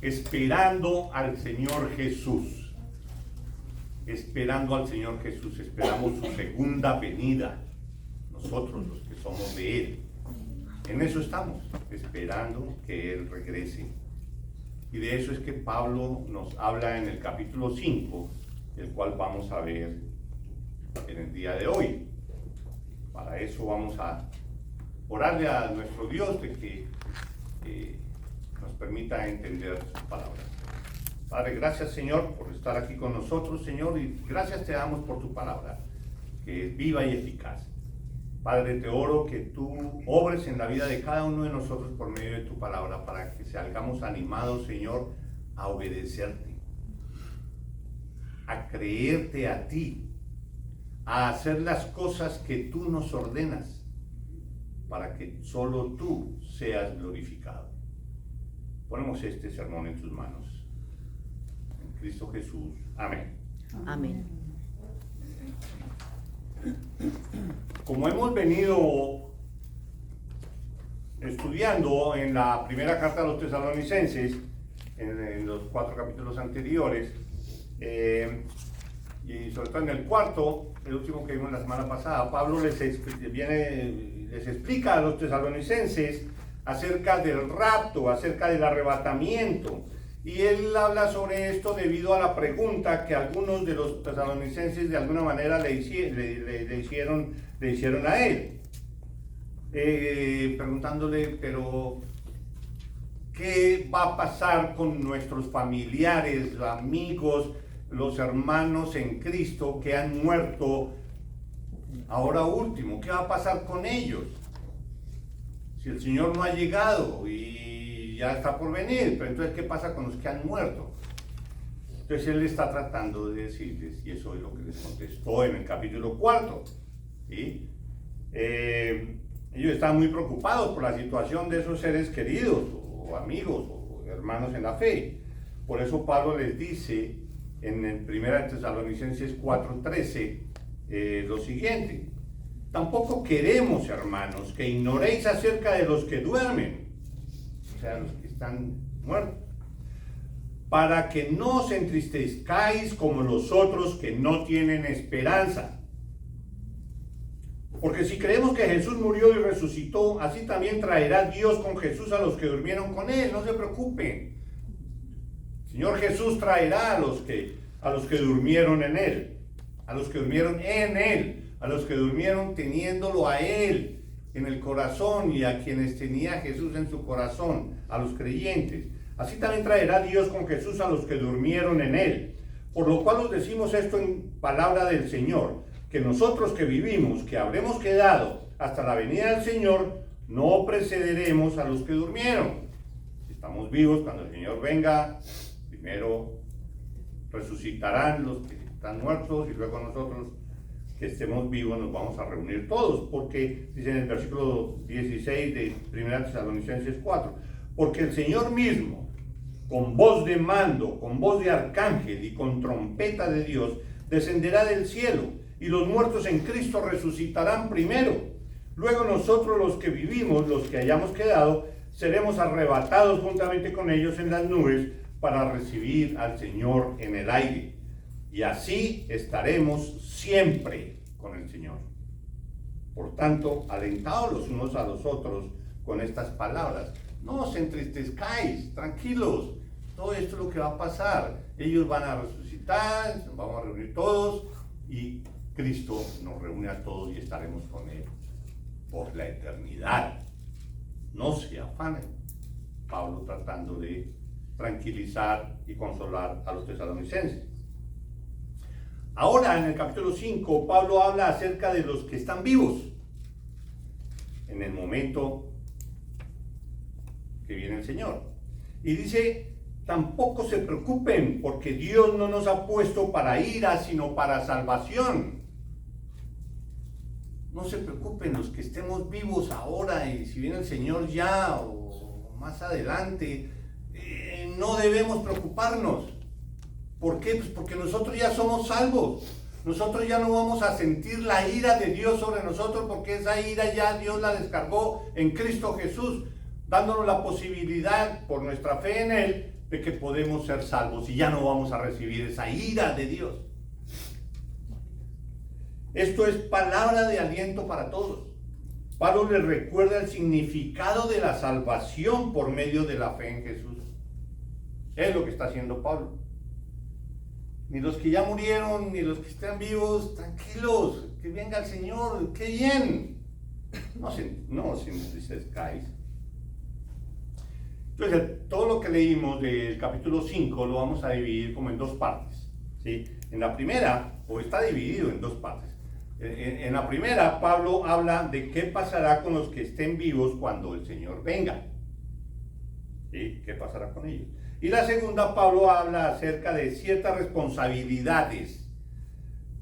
esperando al Señor Jesús. Esperando al Señor Jesús, esperamos su segunda venida. Nosotros, los que somos de Él, en eso estamos, esperando que Él regrese. Y de eso es que Pablo nos habla en el capítulo 5, el cual vamos a ver en el día de hoy. Para eso vamos a orarle a nuestro Dios de que nos permita entender su palabra. Padre, gracias, Señor, por estar aquí con nosotros, Señor, y gracias te damos por tu palabra, que es viva y eficaz. Padre, te oro que tú obres en la vida de cada uno de nosotros por medio de tu palabra, para que salgamos animados, Señor, a obedecerte, a creerte a ti, a hacer las cosas que tú nos ordenas, para que solo tú seas glorificado. Ponemos este sermón en tus manos. En Cristo Jesús. Amén. Amén. Como hemos venido estudiando en la primera carta a los tesalonicenses, en los 4 capítulos anteriores, y sobre todo en el cuarto, el último que vimos la semana pasada, Pablo les explica a los tesalonicenses acerca del rapto, acerca del arrebatamiento. Y él habla sobre esto debido a la pregunta que algunos de los tesalonicenses de alguna manera le hicieron a él. Preguntándole, pero ¿qué va a pasar con nuestros familiares, amigos, los hermanos en Cristo que han muerto ahora último? ¿Qué va a pasar con ellos? Si el Señor no ha llegado y ya está por venir, pero entonces ¿qué pasa con los que han muerto? Entonces él está tratando de decirles, y eso es lo que les contestó en el capítulo 4, ¿sí? Ellos estaban muy preocupados por la situación de esos seres queridos, o amigos, o hermanos en la fe. Por eso Pablo les dice en el 1 Tesalonicenses 4:13 lo siguiente: tampoco queremos, hermanos, que ignoréis acerca de los que duermen, o sea, los que están muertos, para que no os entristezcáis como los otros que no tienen esperanza. Porque si creemos que Jesús murió y resucitó, así también traerá Dios con Jesús a los que durmieron con Él. No se preocupen. El Señor Jesús traerá a los que durmieron en Él, a los que durmieron en Él, a los que durmieron teniéndolo a Él en el corazón y a quienes tenía Jesús en su corazón, a los creyentes. Así también traerá Dios con Jesús a los que durmieron en Él. Por lo cual os decimos esto en palabra del Señor, que nosotros que vivimos, que habremos quedado hasta la venida del Señor, no precederemos a los que durmieron. Si estamos vivos, cuando el Señor venga, primero resucitarán los que están muertos y luego nosotros que estemos vivos nos vamos a reunir todos, porque dice en el versículo 16 de 1 Tesalonicenses 4, porque el Señor mismo, con voz de mando, con voz de arcángel y con trompeta de Dios, descenderá del cielo, y los muertos en Cristo resucitarán primero. Luego nosotros los que vivimos, los que hayamos quedado, seremos arrebatados juntamente con ellos en las nubes para recibir al Señor en el aire. Y así estaremos siempre con el Señor. Por tanto, alentaos los unos a los otros con estas palabras. No os entristezcáis, tranquilos. Todo esto es lo que va a pasar. Ellos van a resucitar, nos vamos a reunir todos y Cristo nos reúne a todos y estaremos con Él por la eternidad. No se afanen. Pablo tratando de tranquilizar y consolar a los tesalonicenses. Ahora en el capítulo 5, Pablo habla acerca de los que están vivos en el momento que viene el Señor. Y dice, tampoco se preocupen, porque Dios no nos ha puesto para ira, sino para salvación. No se preocupen los que estemos vivos ahora, y si viene el Señor ya o más adelante, no debemos preocuparnos. ¿Por qué? Pues porque nosotros ya somos salvos. Nosotros ya no vamos a sentir la ira de Dios sobre nosotros, porque esa ira ya Dios la descargó en Cristo Jesús, dándonos la posibilidad por nuestra fe en Él de que podemos ser salvos y ya no vamos a recibir esa ira de Dios. Esto es palabra de aliento para todos. Pablo les recuerda el significado de la salvación por medio de la fe en Jesús. Es lo que está haciendo Pablo. Ni los que ya murieron, ni los que están vivos, tranquilos, que venga el Señor, qué bien. No os entristezcáis. Entonces, todo lo que leímos del capítulo 5 lo vamos a dividir como en dos partes, ¿sí? En la primera, o está dividido en dos partes. En la primera, Pablo habla de qué pasará con los que estén vivos cuando el Señor venga. ¿Sí? ¿Qué pasará con ellos? Y la segunda, Pablo habla acerca de ciertas responsabilidades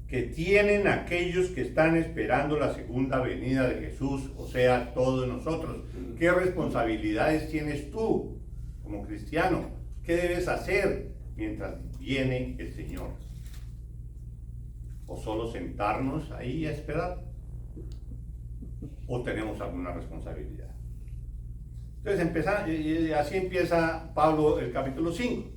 que tienen aquellos que están esperando la segunda venida de Jesús, o sea, todos nosotros. ¿Qué responsabilidades tienes tú como cristiano? ¿Qué debes hacer mientras viene el Señor? ¿O solo sentarnos ahí a esperar? ¿O tenemos alguna responsabilidad? Entonces así empieza Pablo el capítulo 5.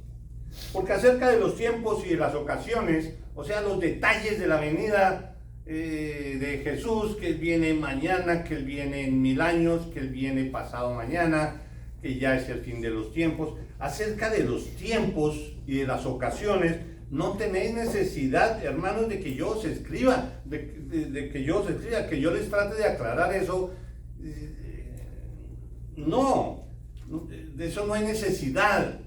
Porque acerca de los tiempos y de las ocasiones, o sea, los detalles de la venida de Jesús, que Él viene mañana, que Él viene en 1000 años, que Él viene pasado mañana, que ya es el fin de los tiempos. Acerca de los tiempos y de las ocasiones, no tenéis necesidad, hermanos, de que yo os escriba, que yo les trate de aclarar eso. No, de eso no hay necesidad.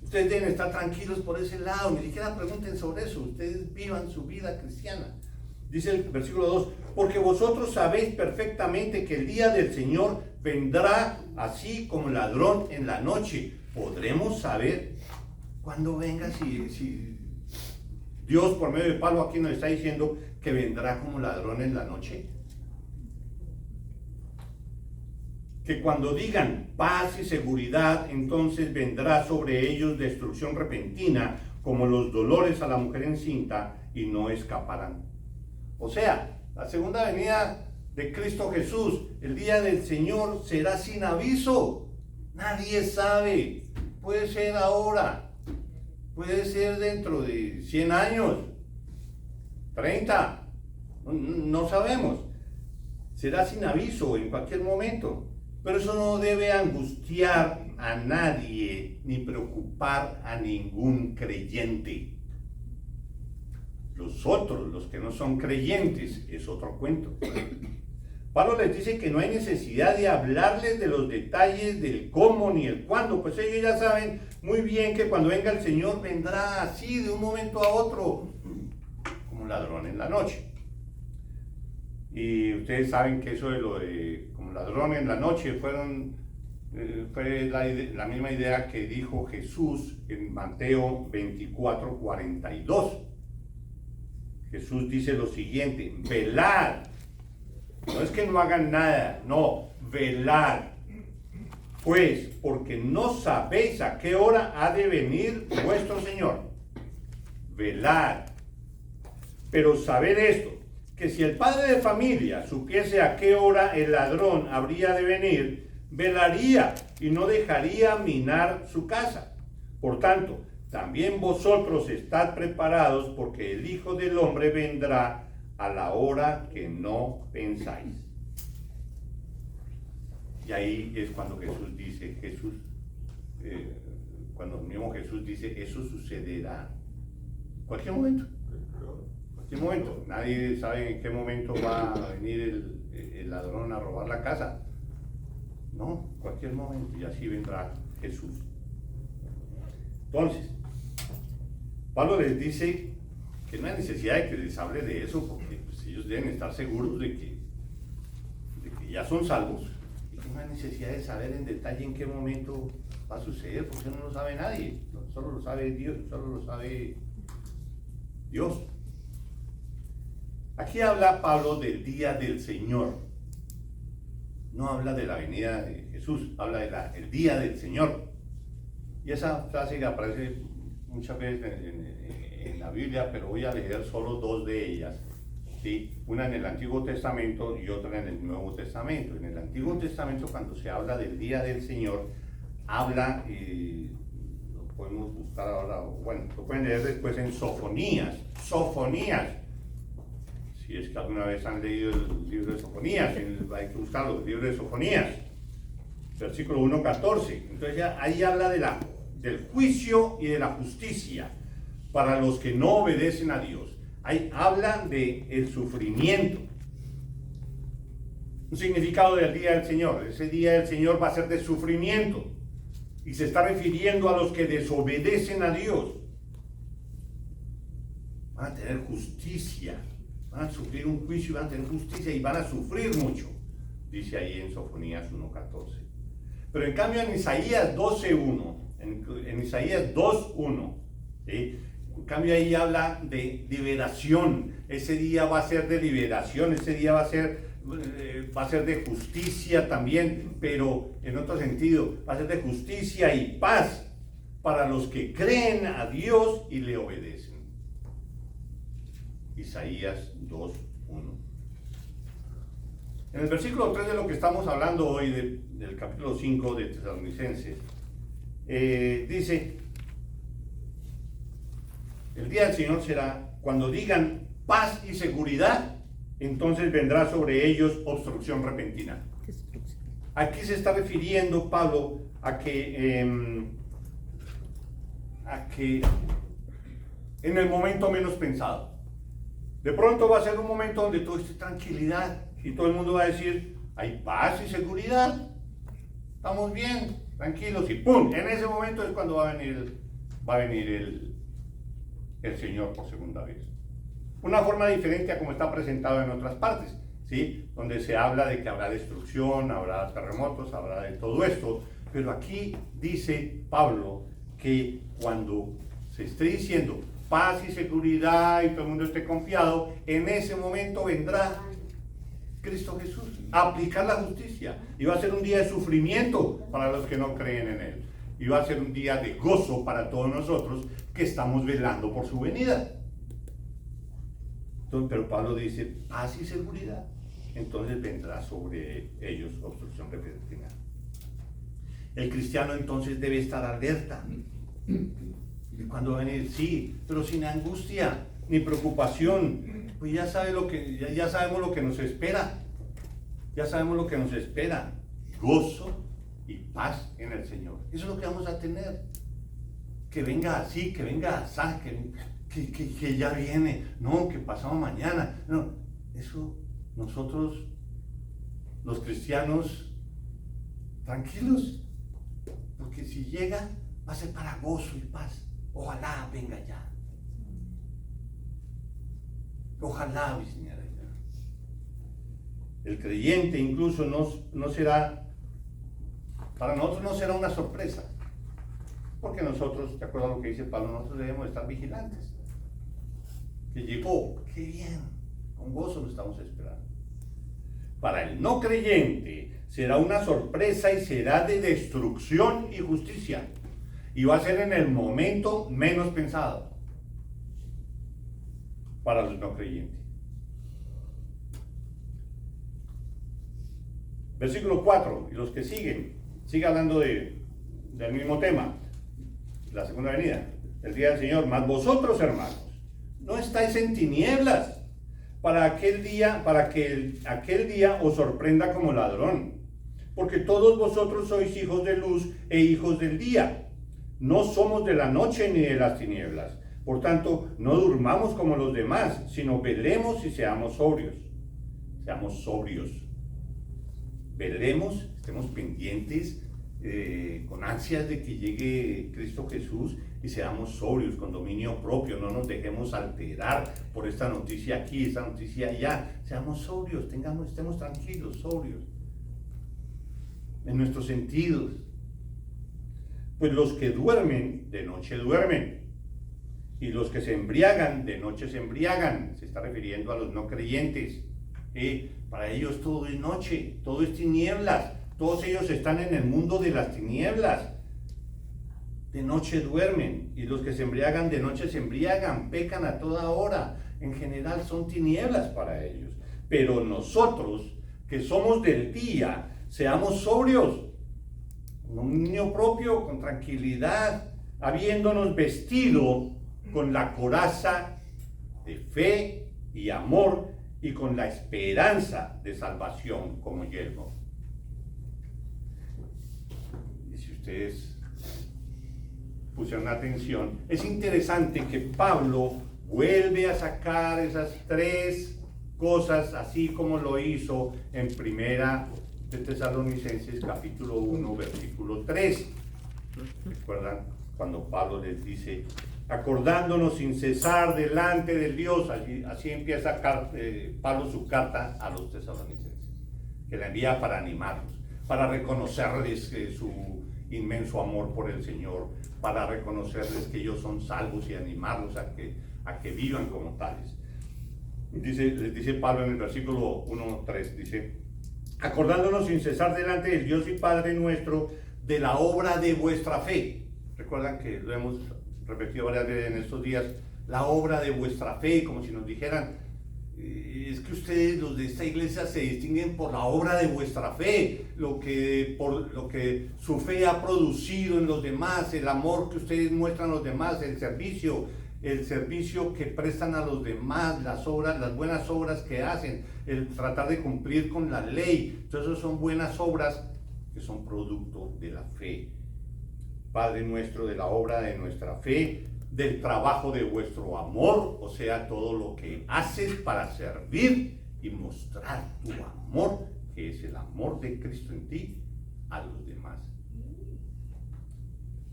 Ustedes deben estar tranquilos por ese lado, ni siquiera pregunten sobre eso, ustedes vivan su vida cristiana. Dice el versículo 2, porque vosotros sabéis perfectamente que el día del Señor vendrá así como ladrón en la noche. ¿Podremos saber cuándo venga? Si Dios por medio de Pablo aquí nos está diciendo que vendrá como ladrón en la noche. Que cuando digan paz y seguridad, entonces vendrá sobre ellos destrucción repentina, como los dolores a la mujer encinta, y no escaparán. O sea, la segunda venida de Cristo Jesús, el día del Señor, será sin aviso. Nadie sabe. Puede ser ahora, puede ser dentro de 100 años, 30, no sabemos. Será sin aviso en cualquier momento. Pero eso no debe angustiar a nadie ni preocupar a ningún creyente. Los otros, los que no son creyentes, es otro cuento. Pablo les dice que no hay necesidad de hablarles de los detalles del cómo ni el cuándo, pues ellos ya saben muy bien que cuando venga el Señor vendrá así de un momento a otro, como ladrón en la noche. Y ustedes saben que eso de lo de como ladrón en la noche fue la misma idea que dijo Jesús en Mateo 24:42. Jesús dice lo siguiente: velad. No es que no hagan nada, no, velad. Pues, porque no sabéis a qué hora ha de venir vuestro Señor. Velad. Pero sabed esto, que si el padre de familia supiese a qué hora el ladrón habría de venir, velaría y no dejaría minar su casa. Por tanto, también vosotros estad preparados, porque el Hijo del Hombre vendrá a la hora que no pensáis. Y ahí es cuando Jesús dice, cuando mismo Jesús dice, eso sucederá en cualquier momento. Momento. Nadie sabe en qué momento va a venir el ladrón a robar la casa. No, en cualquier momento, y así vendrá Jesús. Entonces, Pablo les dice que no hay necesidad de que les hable de eso, porque pues, ellos deben estar seguros de que ya son salvos, y que no hay necesidad de saber en detalle en qué momento va a suceder, porque no lo sabe nadie, solo lo sabe Dios, solo lo sabe Dios. Aquí habla Pablo del día del Señor. No habla de la venida de Jesús, habla del día del Señor. Y esa frase aparece muchas veces en la Biblia, pero voy a leer solo dos de ellas. ¿Sí? Una en el Antiguo Testamento y otra en el Nuevo Testamento. En el Antiguo Testamento, cuando se habla del día del Señor, habla podemos buscar ahora, bueno, lo pueden leer después en Sofonías. Si es que alguna vez han leído el libro de Sofonías, hay que buscarlo, el libro de Sofonías, versículo 1:14. Entonces ahí habla del juicio y de la justicia para los que no obedecen a Dios. Ahí habla del sufrimiento. Un significado del día del Señor. Ese día del Señor va a ser de sufrimiento. Y se está refiriendo a los que desobedecen a Dios. Van a tener justicia. Van a sufrir un juicio y van a tener justicia y van a sufrir mucho. Dice ahí en Sofonías 1:14. Pero en cambio en Isaías 12:1. En Isaías 2:1. ¿sí? En cambio ahí habla de liberación. Ese día va a ser de liberación. Ese día va a ser de justicia también, pero en otro sentido, va a ser de justicia y paz para los que creen a Dios y le obedecen. Isaías 2:1. En el versículo 3 de lo que estamos hablando hoy, del capítulo 5 de Tesalonicenses, dice: el día del Señor será cuando digan paz y seguridad, entonces vendrá sobre ellos obstrucción repentina. Aquí se está refiriendo Pablo a que en el momento menos pensado. De pronto va a ser un momento donde todo esté tranquilidad y todo el mundo va a decir: hay paz y seguridad, estamos bien, tranquilos, y ¡pum! En ese momento es cuando va a venir el Señor por segunda vez. Una forma diferente a como está presentado en otras partes, ¿sí? Donde se habla de que habrá destrucción, habrá terremotos, habrá de todo esto. Pero aquí dice Pablo que cuando se esté diciendo paz y seguridad y todo el mundo esté confiado, en ese momento vendrá Cristo Jesús a aplicar la justicia. Y va a ser un día de sufrimiento para los que no creen en Él. Y va a ser un día de gozo para todos nosotros que estamos velando por su venida. Pero Pablo dice paz y seguridad, entonces vendrá sobre ellos obstrucción repentina. El cristiano entonces debe estar alerta. ¿Y cuándo va a venir? Sí, pero sin angustia ni preocupación. Pues ya sabemos lo que nos espera. Ya sabemos lo que nos espera. Gozo y paz en el Señor. Eso es lo que vamos a tener. Que venga así, que venga así, que ya viene, no, que pasado mañana, no, eso nosotros, los cristianos, tranquilos, porque si llega, va a ser para gozo y paz. Ojalá venga ya. Ojalá viniera ya. El creyente incluso no será, para nosotros no será una sorpresa, porque nosotros, de acuerdo a lo que dice Pablo, nosotros debemos estar vigilantes. Que llegó, qué bien, con gozo lo estamos esperando. Para el no creyente será una sorpresa y será de destrucción y justicia, y va a ser en el momento menos pensado para los no creyentes. Versículo 4 y los que siguen, sigue hablando del mismo tema, la segunda venida, el día del Señor. Mas vosotros, hermanos, no estáis en tinieblas para que aquel día os sorprenda como ladrón, porque todos vosotros sois hijos de luz e hijos del día. No somos de la noche ni de las tinieblas. Por tanto, no durmamos como los demás, sino velemos y seamos sobrios. Seamos sobrios. Velemos, estemos pendientes, con ansias de que llegue Cristo Jesús, y seamos sobrios, con dominio propio. No nos dejemos alterar por esta noticia aquí, esta noticia allá. Seamos sobrios, estemos tranquilos, sobrios en nuestros sentidos. Pues los que duermen, de noche duermen, y los que se embriagan, de noche se embriagan. Se está refiriendo a los no creyentes. Para ellos todo es noche, todo es tinieblas. Todos ellos están en el mundo de las tinieblas. De noche duermen, y los que se embriagan, de noche se embriagan, pecan a toda hora. En general son tinieblas para ellos. Pero nosotros, que somos del día, seamos sobrios, con dominio propio, con tranquilidad, habiéndonos vestido con la coraza de fe y amor y con la esperanza de salvación como yelmo. Y si ustedes pusieron atención, es interesante que Pablo vuelve a sacar esas tres cosas, así como lo hizo en Primera de Tesalonicenses capítulo 1 versículo 3. ¿Recuerdan cuando Pablo les dice, acordándonos sin cesar delante del Dios? Así empieza Pablo su carta a los tesalonicenses, que la envía para animarlos, para reconocerles su inmenso amor por el Señor, para reconocerles que ellos son salvos y animarlos a que vivan como tales. Les dice Pablo en el versículo 1:3, dice, acordándonos sin cesar delante del Dios y Padre nuestro de la obra de vuestra fe. Recuerdan que lo hemos repetido varias veces en estos días, la obra de vuestra fe, como si nos dijeran, es que ustedes, los de esta iglesia, se distinguen por la obra de vuestra fe, por lo que su fe ha producido en los demás, el amor que ustedes muestran a los demás, el servicio que prestan a los demás, las buenas obras que hacen, el tratar de cumplir con la ley. Todo eso son buenas obras que son producto de la fe. Padre nuestro, de la obra de nuestra fe, del trabajo de vuestro amor, o sea, todo lo que haces para servir y mostrar tu amor, que es el amor de Cristo en ti, a los demás.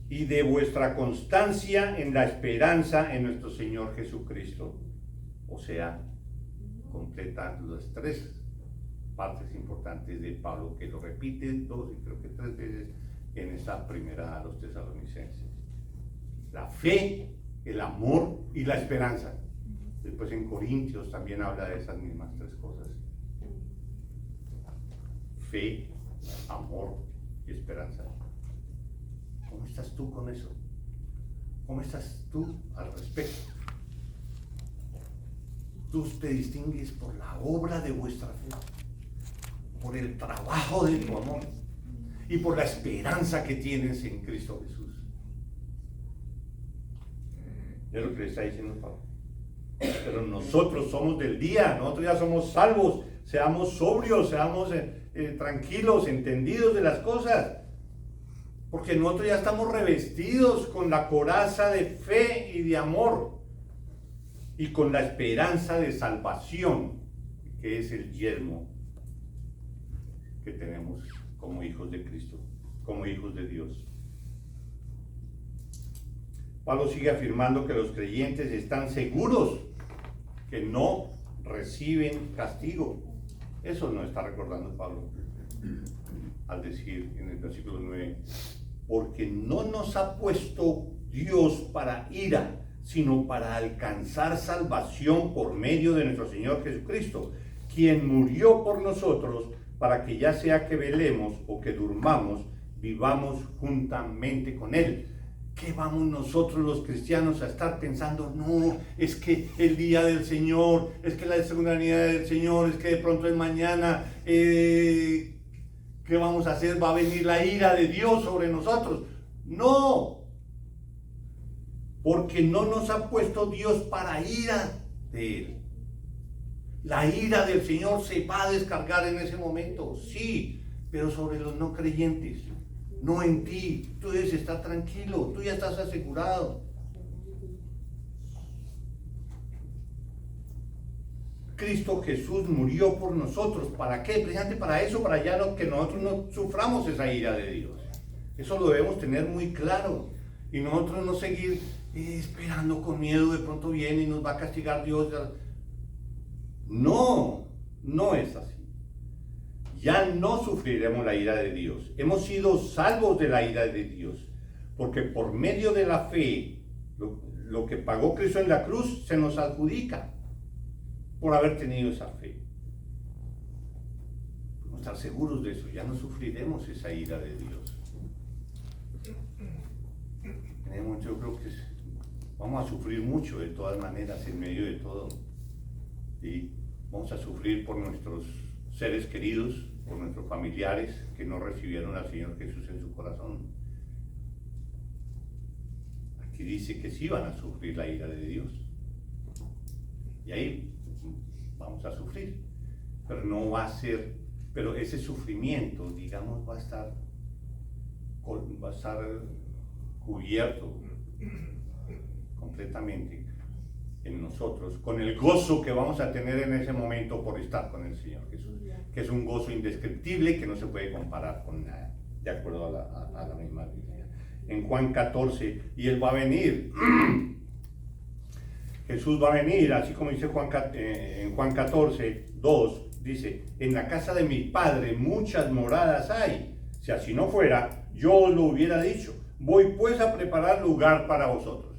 Y de vuestra constancia en la esperanza en nuestro Señor Jesucristo. O sea, completa las tres partes importantes de Pablo, que lo repite dos y creo que tres veces en esta primera a los tesalonicenses. La fe, el amor y la esperanza. Después en Corintios también habla de esas mismas tres cosas. Fe, amor y esperanza. ¿Cómo estás tú con eso? ¿Cómo estás tú al respecto? Tú te distingues por la obra de vuestra fe, por el trabajo de tu amor y por la esperanza que tienes en Cristo Jesús. Es lo que le está diciendo Pablo. Pero nosotros somos del día, nosotros ya somos salvos, seamos sobrios, seamos tranquilos, entendidos de las cosas. Porque nosotros ya estamos revestidos con la coraza de fe y de amor y con la esperanza de salvación, que es el yelmo que tenemos como hijos de Cristo, como hijos de Dios. Pablo sigue afirmando que los creyentes están seguros que no reciben castigo. Eso no está recordando Pablo al decir en el versículo 9, porque no nos ha puesto Dios para ira, sino para alcanzar salvación por medio de nuestro Señor Jesucristo, quien murió por nosotros para que ya sea que velemos o que durmamos, vivamos juntamente con Él. ¿Qué vamos nosotros los cristianos a estar pensando? No, es que el día del Señor, es que la segunda venida del Señor, es que de pronto es mañana, ¿qué vamos a hacer? ¿Va a venir la ira de Dios sobre nosotros? No, porque no nos ha puesto Dios para ira de Él. La ira del Señor se va a descargar en ese momento, sí, pero sobre los no creyentes, no en ti. Tú debes estar tranquilo, tú ya estás asegurado. Cristo Jesús murió por nosotros. ¿Para qué? Precisamente para eso, para ya que nosotros no suframos esa ira de Dios. Eso lo debemos tener muy claro. Y nosotros no seguir esperando con miedo, de pronto viene y nos va a castigar Dios. No, no es así. Ya no sufriremos la ira de Dios. Hemos sido salvos de la ira de Dios. Porque por medio de la fe, lo que pagó Cristo en la cruz se nos adjudica por haber tenido esa fe. Podemos estar seguros de eso. Ya no sufriremos esa ira de Dios. Yo creo que vamos a sufrir mucho de todas maneras en medio de todo. ¿Sí? Vamos a sufrir por nuestros seres queridos, por nuestros familiares que no recibieron al Señor Jesús en su corazón. dice que sí van a sufrir la ira de Dios. Y ahí vamos a sufrir. Pero no va a ser, pero ese sufrimiento, digamos, va a estar cubierto completamente en nosotros, con el gozo que vamos a tener en ese momento por estar con el Señor Jesús, que es un gozo indescriptible que no se puede comparar con nada, de acuerdo a la misma Biblia. En Juan 14, y Él va a venir, Jesús va a venir, así como dice en Juan 14, 2, dice, en la casa de mi Padre muchas moradas hay, si así no fuera, yo os lo hubiera dicho, voy pues a preparar lugar para vosotros.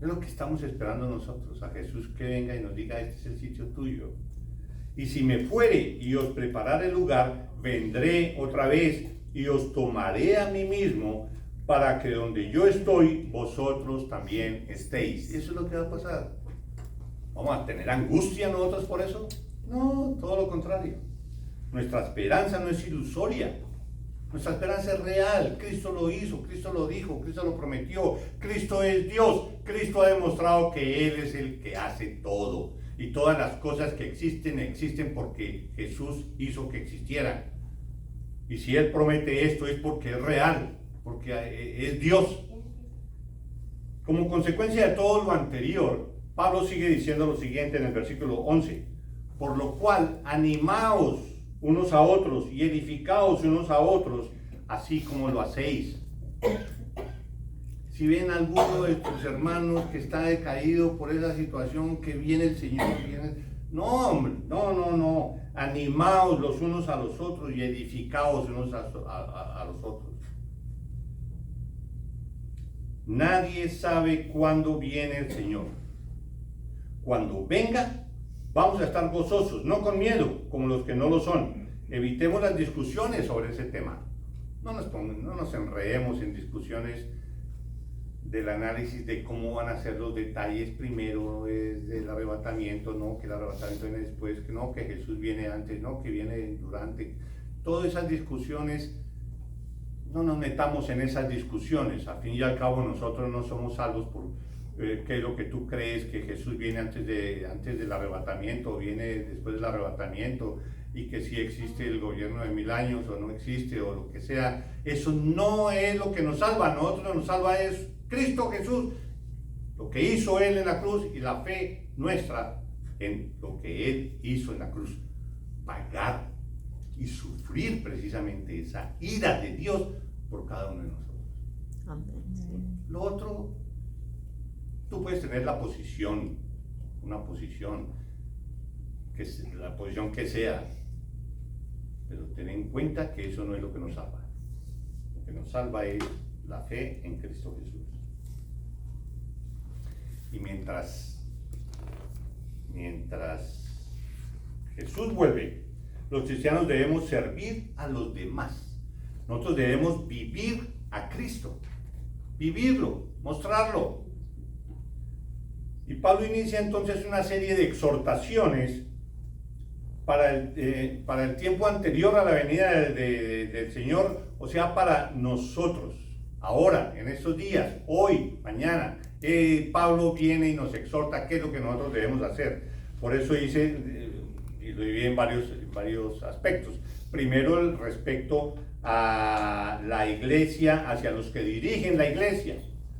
Es lo que estamos esperando nosotros, a Jesús que venga y nos diga, este es el sitio tuyo. Y si me fuere y os preparare el lugar, vendré otra vez y os tomaré a mí mismo, para que donde yo estoy, vosotros también estéis. Eso es lo que va a pasar. ¿Vamos a tener angustia nosotros por eso? No, todo lo contrario. Nuestra esperanza no es ilusoria. Nuestra esperanza es real. Cristo lo hizo, Cristo lo dijo, Cristo lo prometió. Cristo es Dios. Cristo ha demostrado que Él es el que hace todo. Y todas las cosas que existen, existen porque Jesús hizo que existieran. Y si Él promete esto es porque es real, porque es Dios. Como consecuencia de todo lo anterior, Pablo sigue diciendo lo siguiente en el versículo 11. Por lo cual, animaos unos a otros y edificaos unos a otros, así como lo hacéis. Si ven a alguno de tus hermanos que está decaído por esa situación, que viene el Señor, no, hombre, no. Animaos los unos a los otros y edificaos unos a los otros. Nadie sabe cuándo viene el Señor. Cuando venga, vamos a estar gozosos, no con miedo, como los que no lo son. Evitemos las discusiones sobre ese tema. No nos enredemos en discusiones del análisis de cómo van a ser los detalles primero del arrebatamiento, no, que el arrebatamiento viene después, que no, que Jesús viene antes, no, que viene durante. Todas esas discusiones, no nos metamos en esas discusiones. Al fin y al cabo nosotros no somos salvos por qué es lo que tú crees, que Jesús viene antes del arrebatamiento, o viene después del arrebatamiento, y que si existe el gobierno de 1000 años o no existe, o lo que sea. Eso no es lo que nos salva. A nosotros nos salva es Cristo Jesús, lo que hizo Él en la cruz, y la fe nuestra en lo que Él hizo en la cruz. Pagar y sufrir precisamente esa ira de Dios por cada uno de nosotros. Amén. Lo otro, tú puedes tener una posición, que la posición que sea, pero ten en cuenta que eso no es lo que nos salva. Lo que nos salva es la fe en Cristo Jesús. Y mientras Jesús vuelve, los cristianos debemos servir a los demás. Nosotros debemos vivir a Cristo, vivirlo, mostrarlo. Y Pablo inicia entonces una serie de exhortaciones para el tiempo anterior a la venida del Señor, o sea, para nosotros, ahora, en estos días, hoy, mañana. Pablo viene y nos exhorta qué es lo que nosotros debemos hacer. Por eso dice, y lo divide en varios aspectos. Primero, el respecto a la iglesia, hacia los que dirigen la iglesia,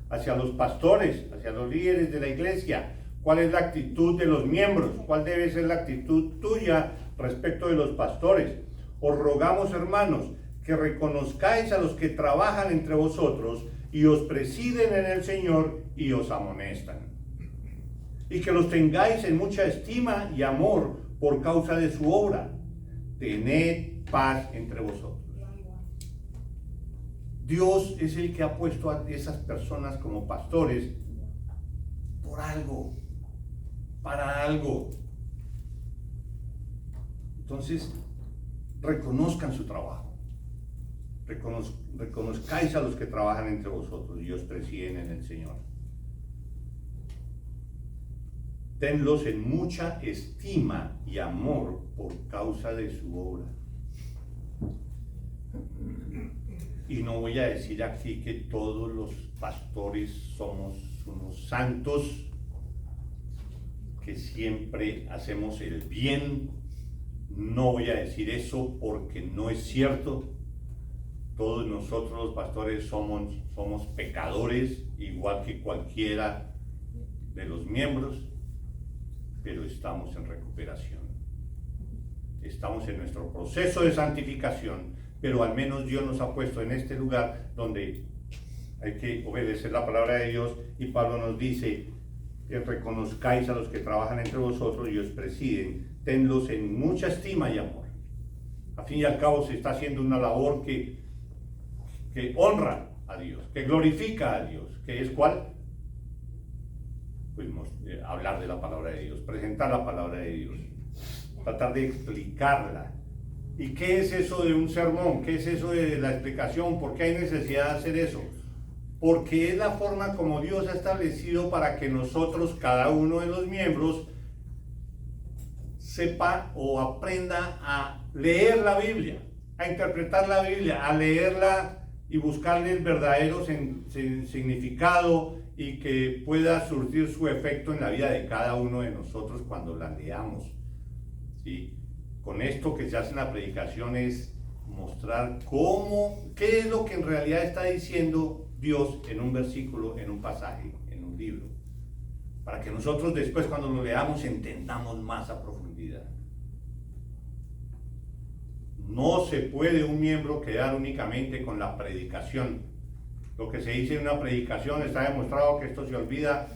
hacia los pastores, hacia los líderes de la iglesia. ¿Cuál es la actitud de los miembros? ¿Cuál debe ser la actitud tuya respecto de los pastores? Os rogamos, hermanos, que reconozcáis a los que trabajan entre vosotros y os presiden en el Señor y os amonestan, y que los tengáis en mucha estima y amor por causa de su obra. Tened paz entre vosotros. Dios es el que ha puesto a esas personas como pastores por algo, para algo. Entonces, reconozcan su trabajo. Reconozcáis a los que trabajan entre vosotros y os presiden en el Señor. Tenlos en mucha estima y amor por causa de su obra. Y no voy a decir aquí que todos los pastores somos unos santos, que siempre hacemos el bien. No voy a decir eso porque no es cierto. Todos nosotros los pastores somos pecadores, igual que cualquiera de los miembros, pero estamos en recuperación. Estamos en nuestro proceso de santificación, pero al menos Dios nos ha puesto en este lugar donde hay que obedecer la palabra de Dios, y Pablo nos dice que reconozcáis a los que trabajan entre vosotros y os presiden, tenlos en mucha estima y amor. A fin y al cabo se está haciendo una labor que honra a Dios, que glorifica a Dios, que es ¿cuál? Pues hablar de la palabra de Dios, presentar la palabra de Dios, tratar de explicarla. ¿Y qué es eso de un sermón? ¿Qué es eso de la explicación? ¿Por qué hay necesidad de hacer eso? Porque es la forma como Dios ha establecido para que nosotros, cada uno de los miembros, sepa o aprenda a leer la Biblia, a interpretar la Biblia, a leerla y buscarle el verdadero significado, y que pueda surtir su efecto en la vida de cada uno de nosotros cuando la leamos, ¿sí? Con esto que se hace en la predicación es mostrar qué es lo que en realidad está diciendo Dios en un versículo, en un pasaje, en un libro, para que nosotros después, cuando lo leamos, entendamos más a profundidad. No se puede un miembro quedar únicamente con la predicación. Lo que se dice en una predicación está demostrado que esto se olvida,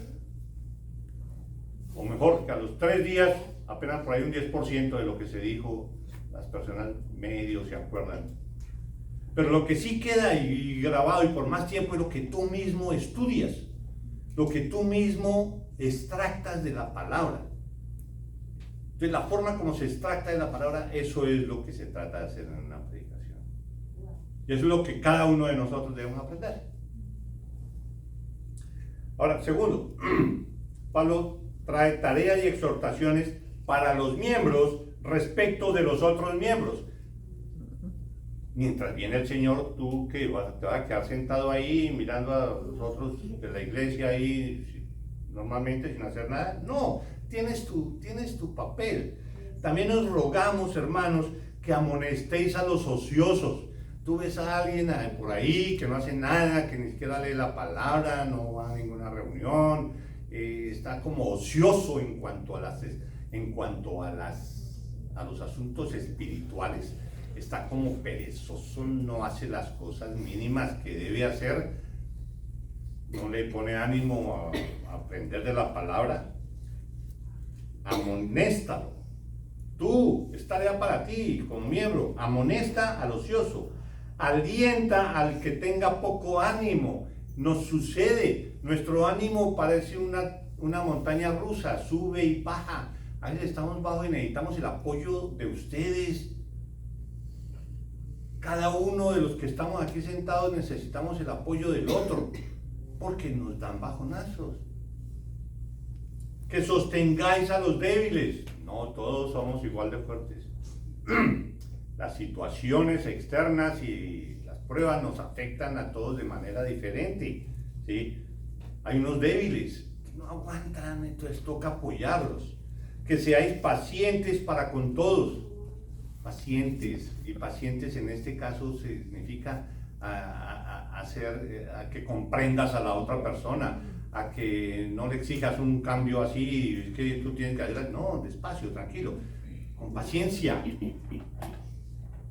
o mejor, que a los 3 días apenas por ahí un 10% de lo que se dijo, las personas medio se acuerdan. Pero lo que sí queda y grabado y por más tiempo es lo que tú mismo estudias, lo que tú mismo extractas de la palabra. Entonces, la forma como se extracta de la palabra, eso es lo que se trata de hacer en una predicación. Y eso es lo que cada uno de nosotros debemos aprender. Ahora, segundo, Pablo trae tareas y exhortaciones para los miembros respecto de los otros miembros. Mientras viene el Señor, tú que te vas a quedar sentado ahí mirando a los otros de la iglesia ahí normalmente sin hacer nada. No, tienes tu papel. También os rogamos, hermanos, que amonestéis a los ociosos. Tú ves a alguien por ahí que no hace nada, que ni siquiera lee la palabra, no va a ninguna reunión, está como ocioso en cuanto a los asuntos espirituales, está como perezoso, no hace las cosas mínimas que debe hacer, no le pone ánimo a aprender de la palabra. Amonéstalo. Tú, es tarea para ti como miembro, amonesta al ocioso. Alienta al que tenga poco ánimo. Nos sucede, nuestro ánimo parece una montaña rusa, sube y baja. A veces estamos bajo y necesitamos el apoyo de ustedes. Cada uno de los que estamos aquí sentados necesitamos el apoyo del otro, porque nos dan bajonazos. Que sostengáis a los débiles. No todos somos igual de fuertes. Las situaciones externas y las pruebas nos afectan a todos de manera diferente, ¿sí? Hay unos débiles que no aguantan, entonces toca apoyarlos. Que seáis pacientes para con todos. Pacientes, y pacientes en este caso significa a que comprendas a la otra persona, a que no le exijas un cambio así, que tú tienes que ayudar. No, despacio, tranquilo, con paciencia.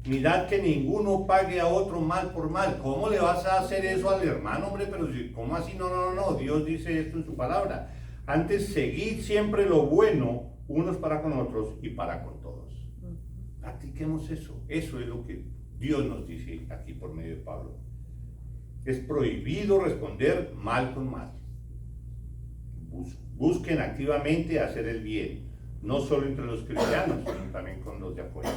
Mirad que ninguno pague a otro mal por mal. ¿Cómo le vas a hacer eso al hermano, hombre? Pero ¿cómo así? No. Dios dice esto en su palabra. Antes, seguid siempre lo bueno, unos para con otros y para con todos. Practiquemos eso. Eso es lo que Dios nos dice aquí por medio de Pablo. Es prohibido responder mal con mal. Busquen activamente hacer el bien, no solo entre los cristianos, sino también con los de afuera.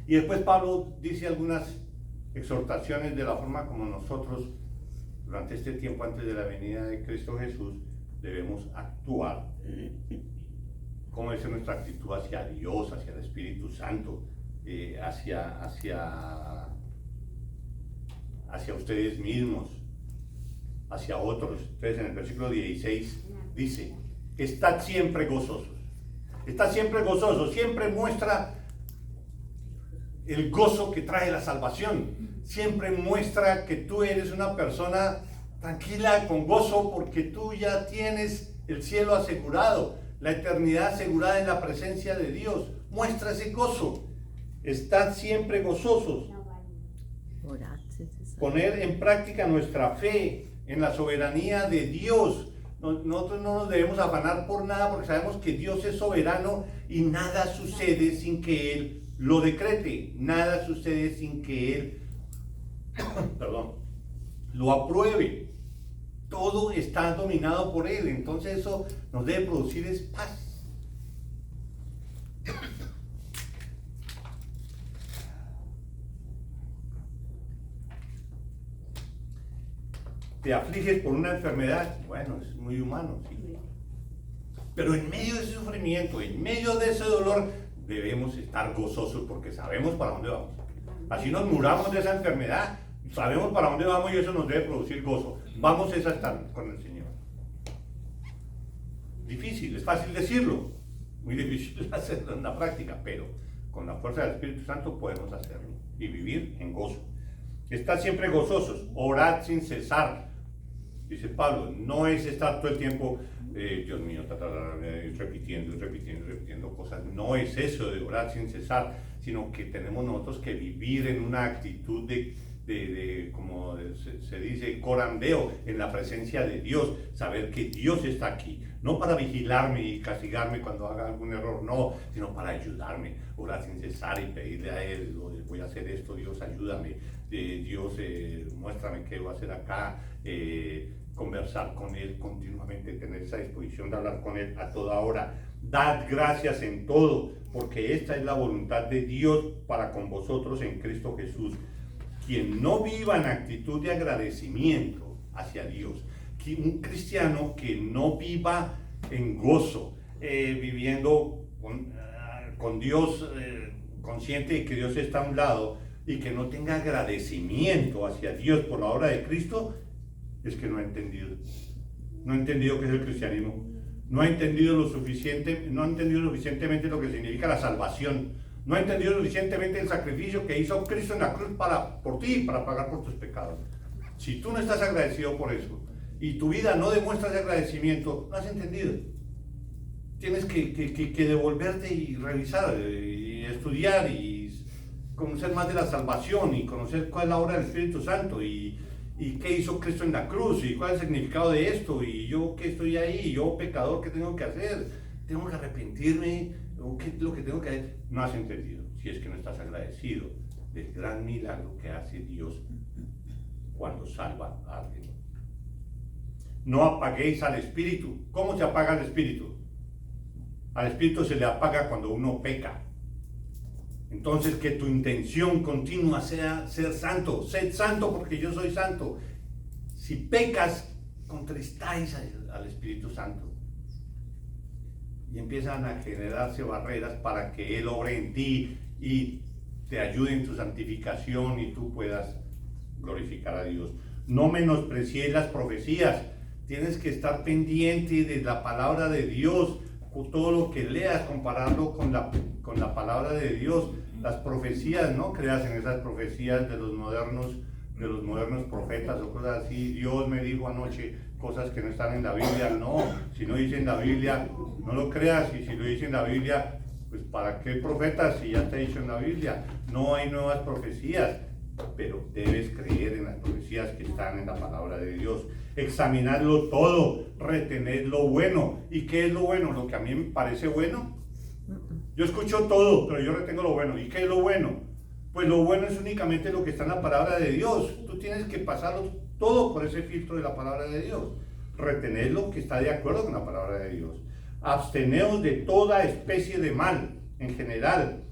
Y después Pablo dice algunas exhortaciones de la forma como nosotros, durante este tiempo antes de la venida de Cristo Jesús, debemos actuar. Cómo es nuestra actitud hacia Dios, hacia el Espíritu Santo, hacia hacia ustedes mismos, hacia otros. Entonces en el versículo 16 dice, estad siempre gozosos. Estad siempre gozosos, siempre muestra el gozo que trae la salvación. Siempre muestra que tú eres una persona tranquila, con gozo, porque tú ya tienes el cielo asegurado, la eternidad asegurada en la presencia de Dios. Muestra ese gozo. Estad siempre gozosos. Poner en práctica nuestra fe en la soberanía de Dios. Nosotros no nos debemos afanar por nada, porque sabemos que Dios es soberano y nada sucede sin que Él lo decrete. Nada sucede sin que Él lo apruebe. Todo está dominado por Él. Entonces eso nos debe producir es paz. Te afliges por una enfermedad, bueno, es muy humano, sí. Pero en medio de ese sufrimiento, en medio de ese dolor, debemos estar gozosos porque sabemos para dónde vamos. Así nos muramos de esa enfermedad, sabemos para dónde vamos y eso nos debe producir gozo. Vamos a estar con el Señor. Difícil, es fácil decirlo, muy difícil hacerlo en la práctica, pero con la fuerza del Espíritu Santo podemos hacerlo y vivir en gozo. Estad siempre gozosos, orad sin cesar. Dice Pablo, no es estar todo el tiempo, Dios mío, repitiendo cosas. No es eso de orar sin cesar, sino que tenemos nosotros que vivir en una actitud de como se dice, corandeo, en la presencia de Dios. Saber que Dios está aquí, no para vigilarme y castigarme cuando haga algún error, no, sino para ayudarme. Orar sin cesar y pedirle a Él, voy a hacer esto, Dios ayúdame, Dios muéstrame qué voy a hacer acá. Conversar con Él continuamente, tener esa disposición de hablar con Él a toda hora. Dad gracias en todo, porque esta es la voluntad de Dios para con vosotros en Cristo Jesús. Quien no viva en actitud de agradecimiento hacia Dios, un cristiano que no viva en gozo, viviendo con Dios, consciente de que Dios está a un lado, y que no tenga agradecimiento hacia Dios por la obra de Cristo, es que no ha entendido qué es el cristianismo, no ha entendido suficientemente lo que significa la salvación, no ha entendido suficientemente el sacrificio que hizo Cristo en la cruz por ti, para pagar por tus pecados. Si tú no estás agradecido por eso, y tu vida no demuestra ese agradecimiento, no has entendido. Tienes que devolverte y revisar, y estudiar, y conocer más de la salvación, y conocer cuál es la obra del Espíritu Santo, y qué hizo Cristo en la cruz, y cuál es el significado de esto, y yo que estoy ahí, yo pecador, ¿qué tengo que hacer? ¿Tengo que arrepentirme? ¿O qué es lo que tengo que hacer? No has entendido, si es que no estás agradecido del gran milagro que hace Dios cuando salva a alguien. No apaguéis al Espíritu. ¿Cómo se apaga el Espíritu? Al Espíritu se le apaga cuando uno peca. Entonces, que tu intención continua sea ser santo. Sed santo porque yo soy santo. Si pecas, contristáis al Espíritu Santo. Y empiezan a generarse barreras para que Él obre en ti y te ayude en tu santificación y tú puedas glorificar a Dios. No menosprecies las profecías. Tienes que estar pendiente de la palabra de Dios. Todo lo que leas, compararlo con la palabra de Dios. Las profecías, no creas en esas profecías de los modernos profetas o cosas así. Dios me dijo anoche cosas que no están en la Biblia. No, si no dice en la Biblia, no lo creas. Y si lo dice en la Biblia, pues ¿para qué profetas si ya está dicho en la Biblia? No hay nuevas profecías, pero debes creer en las profecías que están en la palabra de Dios. Examinadlo todo, retened lo bueno. ¿Y qué es lo bueno? Lo que a mí me parece bueno. Yo escucho todo, pero yo retengo lo bueno. ¿Y qué es lo bueno? Pues lo bueno es únicamente lo que está en la palabra de Dios. Tú tienes que pasarlo todo por ese filtro de la palabra de Dios. Retened lo que está de acuerdo con la palabra de Dios. Absteneos de toda especie de mal, en general.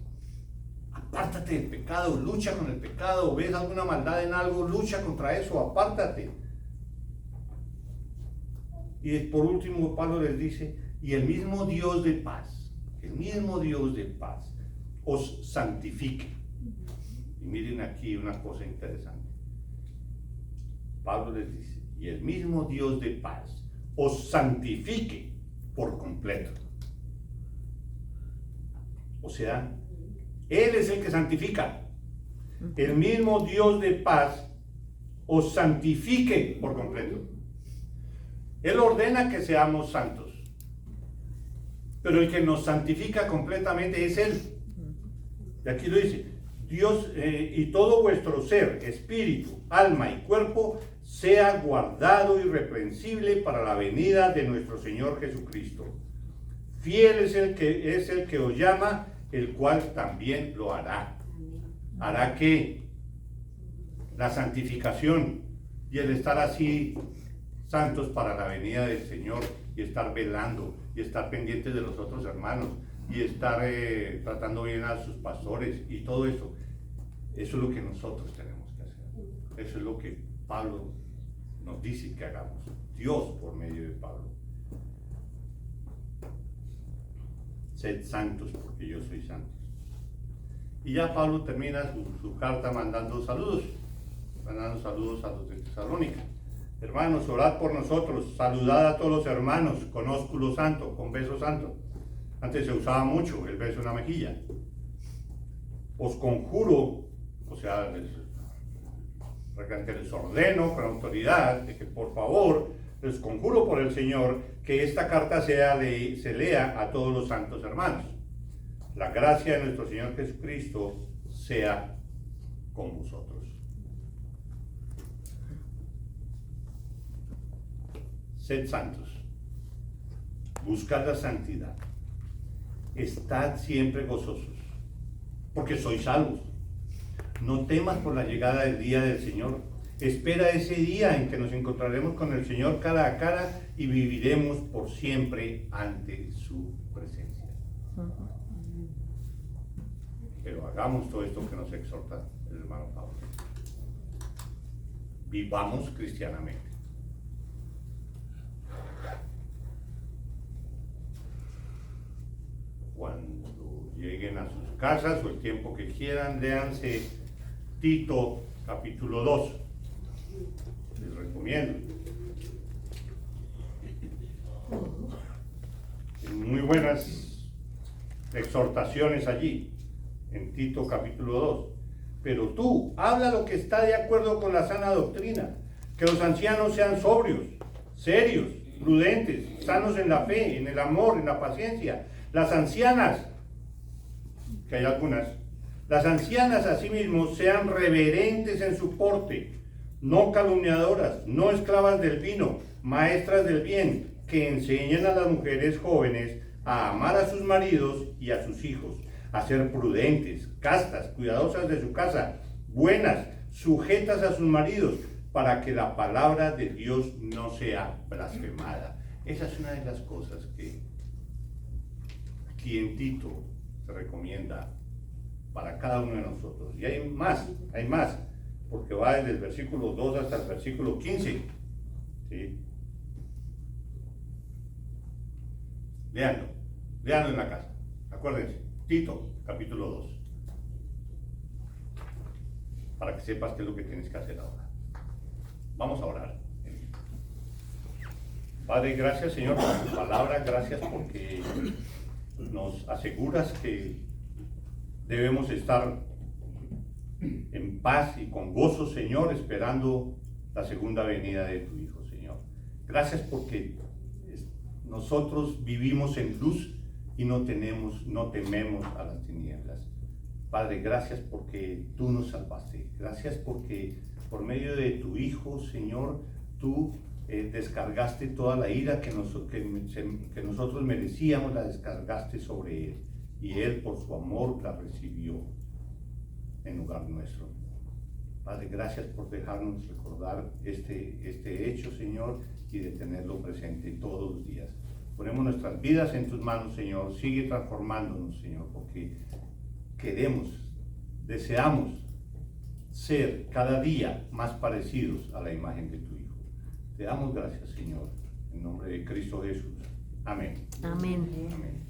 Apártate del pecado, lucha con el pecado. ¿Ves alguna maldad en algo? Lucha contra eso, apártate. Y por último, Pablo les dice, y el mismo Dios de paz, os santifique. Y miren aquí una cosa interesante. Pablo les dice, y el mismo Dios de paz os santifique por completo. O sea, Él es el que santifica. El mismo Dios de paz os santifique por completo. Él ordena que seamos santos, pero el que nos santifica completamente es Él. Y aquí lo dice, Dios, y todo vuestro ser, espíritu, alma y cuerpo, sea guardado irreprensible para la venida de nuestro Señor Jesucristo. Fiel es el que os llama, el cual también lo hará. ¿Hará qué? La santificación y el estar así santos para la venida del Señor, y estar velando y estar pendientes de los otros hermanos y estar tratando bien a sus pastores y todo eso. Eso es lo que nosotros tenemos que hacer. Eso es lo que Pablo nos dice que hagamos. Dios por medio de Pablo. Sed santos porque yo soy santo. Y ya Pablo termina su carta mandando saludos a los de Tesalónica. Hermanos, orad por nosotros, saludad a todos los hermanos con ósculo santo, con beso santo. Antes se usaba mucho el beso en la mejilla. Os conjuro, o sea, les ordeno con autoridad de que por favor, les conjuro por el Señor que esta carta se lea a todos los santos hermanos. La gracia de nuestro Señor Jesucristo sea con vosotros. Sed santos, buscad la santidad, estad siempre gozosos, porque sois salvos. No temas por la llegada del día del Señor. Espera ese día en que nos encontraremos con el Señor cara a cara y viviremos por siempre ante su presencia. Pero hagamos todo esto que nos exhorta el hermano Pablo. Vivamos cristianamente. Cuando lleguen a sus casas o el tiempo que quieran, léanse Tito capítulo 2. Les recomiendo. Muy buenas exhortaciones allí, en Tito capítulo 2. Pero tú, habla lo que está de acuerdo con la sana doctrina, que los ancianos sean sobrios, serios, prudentes, sanos en la fe, en el amor, en la paciencia. Las ancianas, que hay algunas, las ancianas asimismo sean reverentes en su porte, no calumniadoras, no esclavas del vino, maestras del bien, que enseñen a las mujeres jóvenes a amar a sus maridos y a sus hijos, a ser prudentes, castas, cuidadosas de su casa, buenas, sujetas a sus maridos, para que la palabra de Dios no sea blasfemada. Esa es una de las cosas que aquí en Tito se recomienda para cada uno de nosotros. Y hay más, porque va desde el versículo 2 hasta el versículo 15. ¿Sí? Leanlo en la casa. Acuérdense, Tito, capítulo 2. Para que sepas qué es lo que tienes que hacer ahora. Vamos a orar. Padre, gracias Señor por tu palabra, gracias porque nos aseguras que debemos estar en paz y con gozo, Señor, esperando la segunda venida de tu Hijo, Señor. Gracias porque nosotros vivimos en luz y no tememos a las tinieblas. Padre, gracias porque tú nos salvaste. Gracias porque por medio de tu Hijo, Señor, tú descargaste toda la ira que nosotros merecíamos, la descargaste sobre Él. Y Él, por su amor, la recibió en lugar nuestro. Padre, gracias por dejarnos recordar este hecho, Señor, y de tenerlo presente todos los días. Ponemos nuestras vidas en tus manos, Señor. Sigue transformándonos, Señor, porque deseamos ser cada día más parecidos a la imagen de tu Hijo. Te damos gracias, Señor, en nombre de Cristo Jesús. Amén. Amén. Amén.